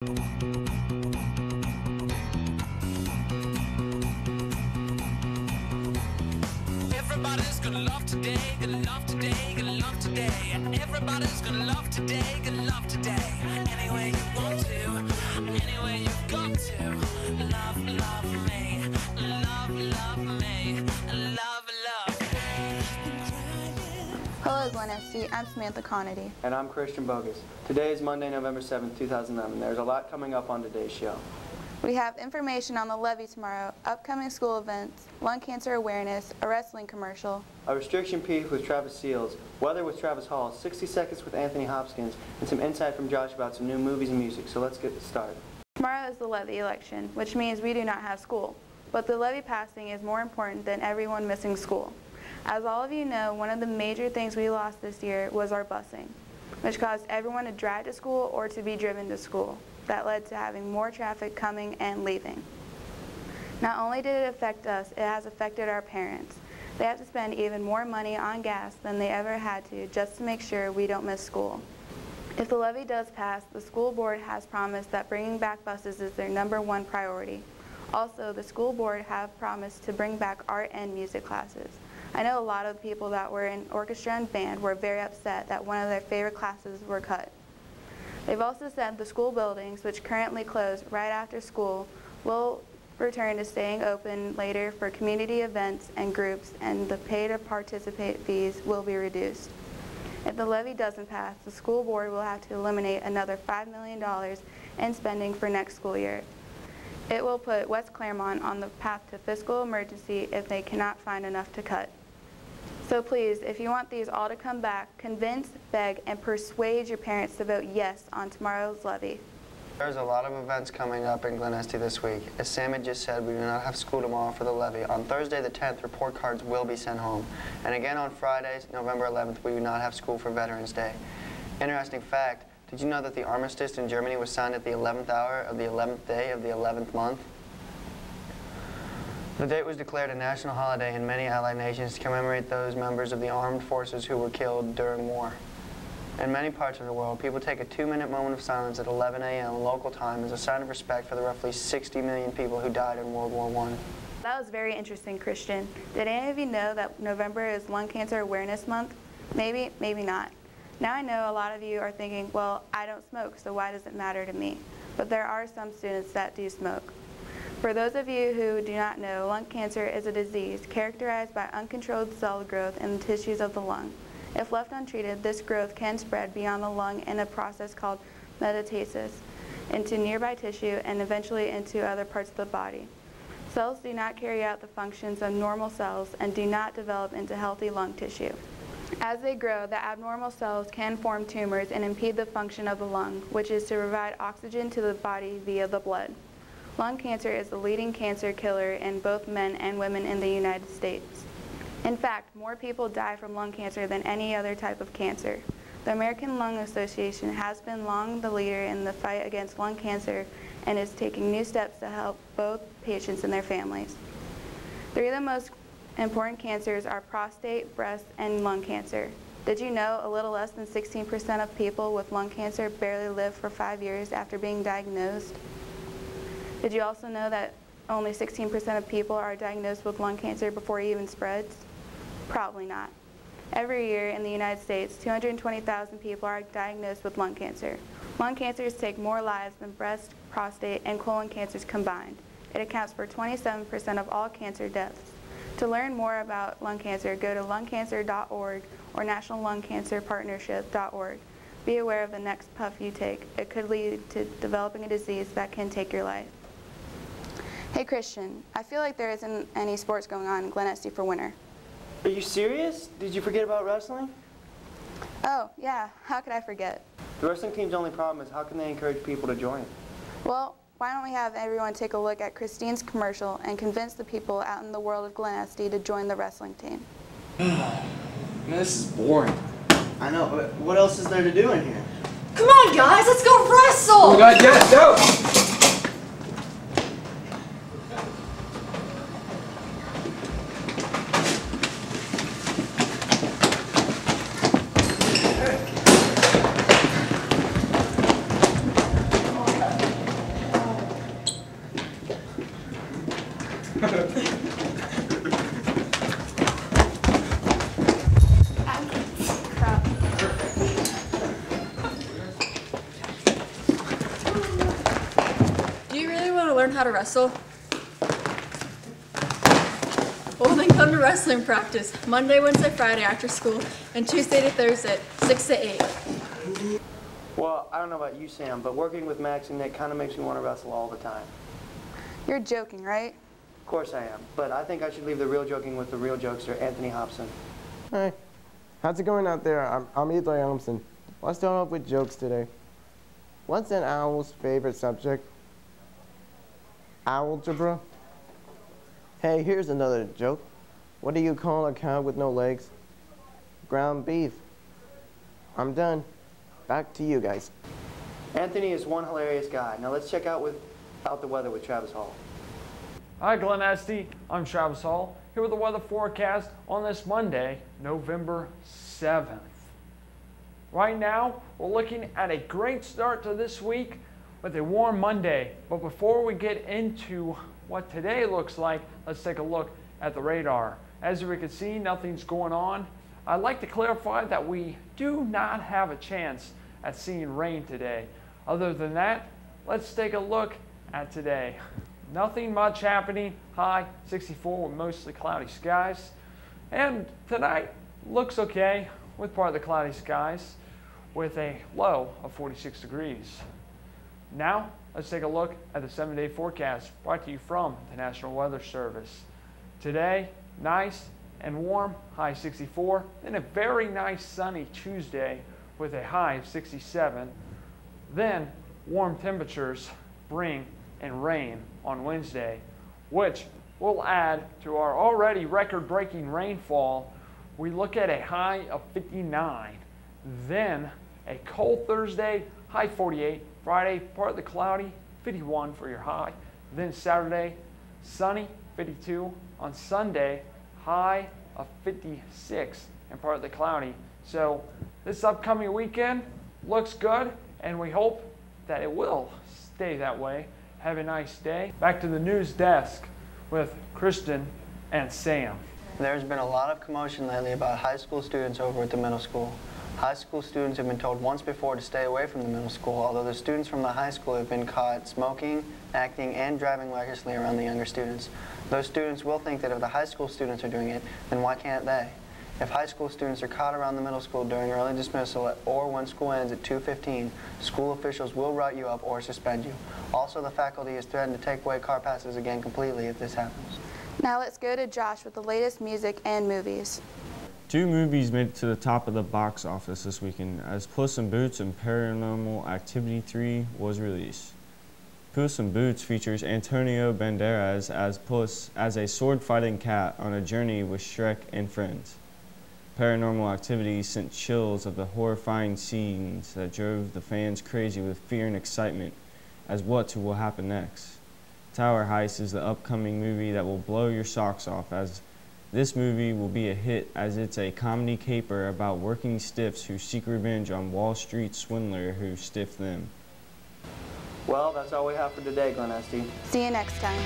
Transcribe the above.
Everybody's gonna love today, gonna love today, gonna love today. Everybody's gonna love today, gonna love today. Any way you want to, any way you've got to. Love, love me, love, love me, love, love me. Hello, Glen Este. I'm Samantha Conity. And I'm Christian Bogus. Today is Monday, November 7th, 2011. There's a lot coming up on today's show. We have information on the levee tomorrow, upcoming school events, lung cancer awareness, a wrestling commercial, A restriction piece with Travis Seals, weather with Travis Hall, 60 seconds with Anthony Hopkins, and some insight from Josh about some new movies and music. So let's get started. Tomorrow is the levee election, which means we do not have school. But the levee passing is more important than everyone missing school. As all of you know, one of the major things we lost this year was our busing, which caused everyone to drive to school or to be driven to school. That led to having more traffic coming and leaving. Not only did it affect us, it has affected our parents. They have to spend even more money on gas than they ever had to just to make sure we don't miss school. If the levee does pass, the school board has promised that bringing back buses is their #1 priority. Also, the school board have promised to bring back art and music classes. I know a lot of people that were in orchestra and band were very upset that one of their favorite classes were cut. They've also said the school buildings, which currently close right after school, will return to staying open later for community events and groups, and the pay-to-participate fees will be reduced. If the levee doesn't pass, the school board will have to eliminate another $5 million in spending for next school year. It will put West Clermont on the path to fiscal emergency if they cannot find enough to cut. So please, if you want these all to come back, convince, beg, and persuade your parents to vote yes on tomorrow's levee. There's a lot of events coming up in Glen Este this week. As Sam had just said, we do not have school tomorrow for the levee. On Thursday the 10th, report cards will be sent home. And again on Friday, November 11th, we do not have school for Veterans Day. Interesting fact, did you know that the armistice in Germany was signed at the 11th hour of the 11th day of the 11th month? The date was declared a national holiday in many allied nations to commemorate those members of the armed forces who were killed during war. In many parts of the world, people take a 2-minute moment of silence at 11 a.m. local time as a sign of respect for the roughly 60 million people who died in World War I. That was very interesting, Christian. Did any of you know that November is Lung Cancer Awareness Month? Maybe, maybe not. Now I know a lot of you are thinking, well, I don't smoke, so why does it matter to me? But there are some students that do smoke. For those of you who do not know, lung cancer is a disease characterized by uncontrolled cell growth in the tissues of the lung. If left untreated, this growth can spread beyond the lung in a process called metastasis into nearby tissue and eventually into other parts of the body. Cells do not carry out the functions of normal cells and do not develop into healthy lung tissue. As they grow, the abnormal cells can form tumors and impede the function of the lung, which is to provide oxygen to the body via the blood. Lung cancer is the leading cancer killer in both men and women in the United States. In fact, more people die from lung cancer than any other type of cancer. The American Lung Association has been long the leader in the fight against lung cancer and is taking new steps to help both patients and their families. 3 of the most important cancers are prostate, breast, and lung cancer. Did you know a little less than 16% of people with lung cancer barely live for 5 years after being diagnosed? Did you also know that only 16% of people are diagnosed with lung cancer before it even spreads? Probably not. Every year in the United States, 220,000 people are diagnosed with lung cancer. Lung cancers take more lives than breast, prostate, and colon cancers combined. It accounts for 27% of all cancer deaths. To learn more about lung cancer, go to lungcancer.org or nationallungcancerpartnership.org. Be aware of the next puff you take. It could lead to developing a disease that can take your life. Hey Christian, I feel like there isn't any sports going on in Glen Este for winter. Are you serious? Did you forget about wrestling? Oh, yeah, how could I forget? The wrestling team's only problem is how can they encourage people to join? Well, why don't we have everyone take a look at Christine's commercial and convince the people out in the world of Glen Este to join the wrestling team. Man, this is boring. I know, but what else is there to do in here? Come on, guys, let's go wrestle! Oh my God, yes, go! Crap. Do you really want to learn how to wrestle? Well, then come to wrestling practice Monday, Wednesday, Friday after school, and Tuesday to Thursday, 6 to 8. Well, I don't know about you, Sam, but working with Max and Nick kind of makes me want to wrestle all the time. You're joking, right? Of course I am, but I think I should leave the real joking with the real jokester, Anthony Hobson. Hey, how's it going out there? I'm Eli Elmson. Let's start off with jokes today. What's an owl's favorite subject? Algebra. Hey, here's another joke. What do you call a cow with no legs? Ground beef. I'm done. Back to you guys. Anthony is one hilarious guy. Now let's check out the weather with Travis Hall. Hi, Glen Este. I'm Travis Hall, here with the weather forecast on this Monday, November 7th. Right now, we're looking at a great start to this week with a warm Monday. But before we get into what today looks like, let's take a look at the radar. As we can see, nothing's going on. I'd like to clarify that we do not have a chance at seeing rain today. Other than that, let's take a look at today. Nothing much happening. High 64 with mostly cloudy skies. And tonight looks okay with part of the cloudy skies with a low of 46 degrees. Now, let's take a look at the 7-day forecast brought to you from the National Weather Service. Today, nice and warm, high 64. Then a very nice sunny Tuesday with a high of 67. Then warm temperatures bring and rain on Wednesday, which will add to our already record-breaking rainfall. We look at a high of 59. Then a cold Thursday, high 48. Friday, partly cloudy, 51 for your high. Then Saturday, sunny, 52. On Sunday, high of 56 and partly cloudy. So this upcoming weekend looks good, and we hope that it will stay that way. Have a nice day. Back to the news desk with Kristen and Sam. There's been a lot of commotion lately about high school students over at the middle school. High school students have been told once before to stay away from the middle school, although the students from the high school have been caught smoking, acting, and driving recklessly around the younger students. Those students will think that if the high school students are doing it, then why can't they? If high school students are caught around the middle school during early dismissal or when school ends at 2:15, school officials will write you up or suspend you. Also, the faculty is threatened to take away car passes again completely if this happens. Now let's go to Josh with the latest music and movies. 2 movies made it to the top of the box office this weekend as Puss in Boots and Paranormal Activity 3 was released. Puss in Boots features Antonio Banderas as Puss as a sword-fighting cat on a journey with Shrek and friends. Paranormal Activity sent chills of the horrifying scenes that drove the fans crazy with fear and excitement as what will happen next. Tower Heist is the upcoming movie that will blow your socks off, as this movie will be a hit as it's a comedy caper about working stiffs who seek revenge on Wall Street swindler who stiffed them. Well, that's all we have for today, Glen Este. See you next time.